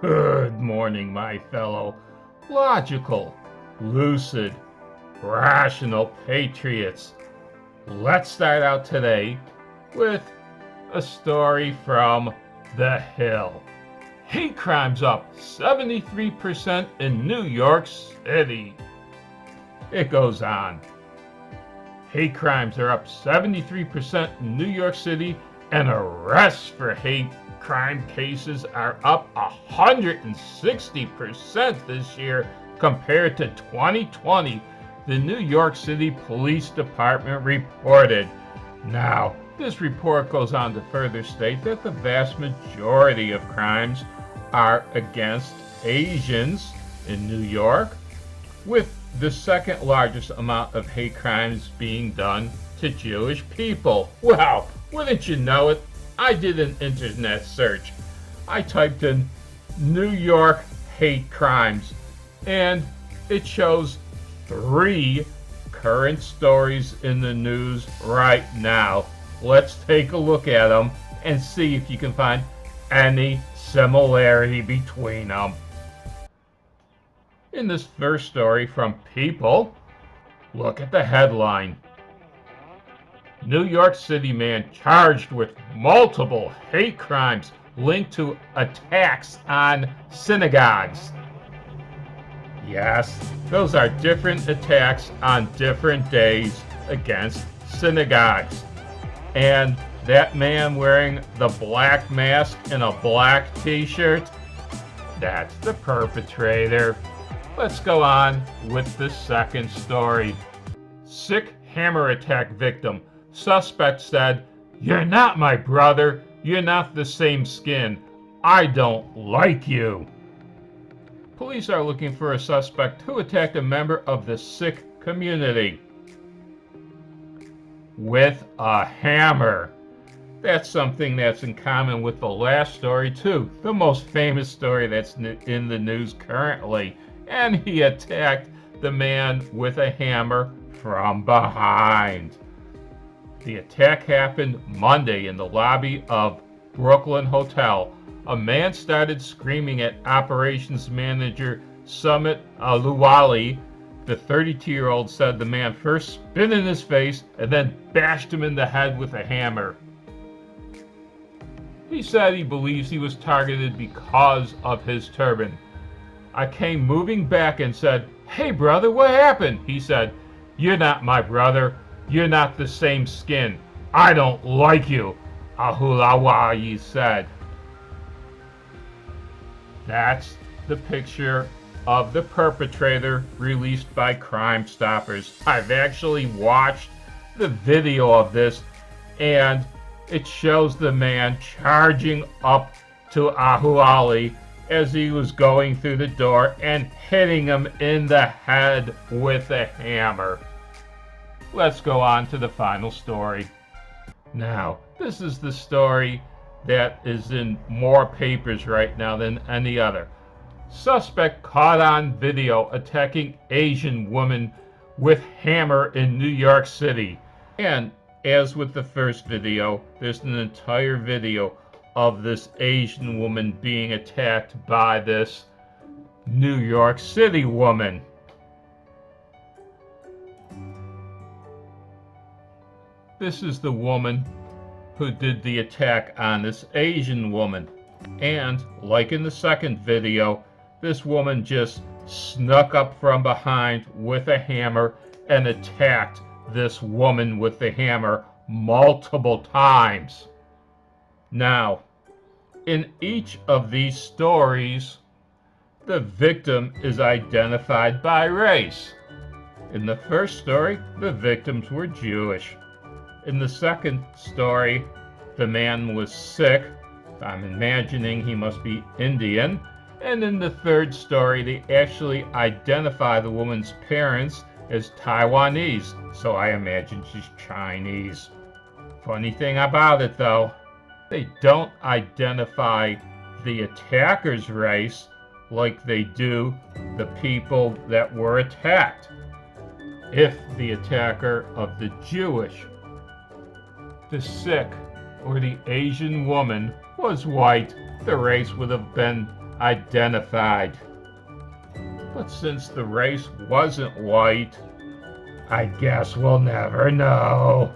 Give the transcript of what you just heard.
Good morning, my fellow logical, lucid, rational patriots. Let's start out today with a story from The Hill. Hate crimes up 73% in New York City. It goes on. Hate crimes are up 73% in New York City, and arrests for hate crime cases are up 160% this year compared to 2020, the New York City Police Department reported. Now, this report goes on to further state that the vast majority of crimes are against Asians in New York, with the second largest amount of hate crimes being done to Jewish people. Wow, wouldn't you know it? I did an internet search. I typed in New York hate crimes, and it shows 3 current stories in the news right now. Let's take a look at them and see if you can find any similarity between them. In this first story from People, look at the headline. New York City man charged with multiple hate crimes linked to attacks on synagogues. Yes, those are different attacks on different days against synagogues. And that man wearing the black mask and a black t-shirt, that's the perpetrator. Let's go on with the second story. Sick hammer attack victim. Suspect said, "You're not my brother. You're not the same skin. I don't like you." Police are looking for a suspect who attacked a member of the Sikh community with a hammer. That's something that's in common with the last story too, the most famous story that's in the news currently. And he attacked the man with a hammer from behind. The attack happened Monday in the lobby of Brooklyn Hotel. A man started screaming at operations manager Sumit Aluwali. The 32-year-old said the man first spit in his face and then bashed him in the head with a hammer. He said he believes he was targeted because of his turban. "I came moving back and said, 'Hey brother, what happened?' He said. 'You're not my brother. You're not the same skin. I don't like you,' Ahulawayi said." That's the picture of the perpetrator released by Crime Stoppers. I've actually watched the video of this, and it shows the man charging up to Ahulali as he was going through the door and hitting him in the head with a hammer. Let's go on to the final story. Now, this is the story that is in more papers right now than any other. Suspect caught on video attacking Asian woman with hammer in New York City. And as with the first video, there's an entire video of this Asian woman being attacked by this New York City woman. This is the woman who did the attack on this Asian woman. And like in the second video, this woman just snuck up from behind with a hammer and attacked this woman with the hammer multiple times. Now, in each of these stories, the victim is identified by race. In the first story, the victims were Jewish. In the second story, the man was Sikh. I'm imagining he must be Indian. And in the third story, they actually identify the woman's parents as Taiwanese, so I imagine she's Chinese. Funny thing about it though, they don't identify the attacker's race like they do the people that were attacked. If the attacker of the Jewish, the Sikh, or the Asian woman was white, the race would have been identified. But since the race wasn't white, I guess we'll never know.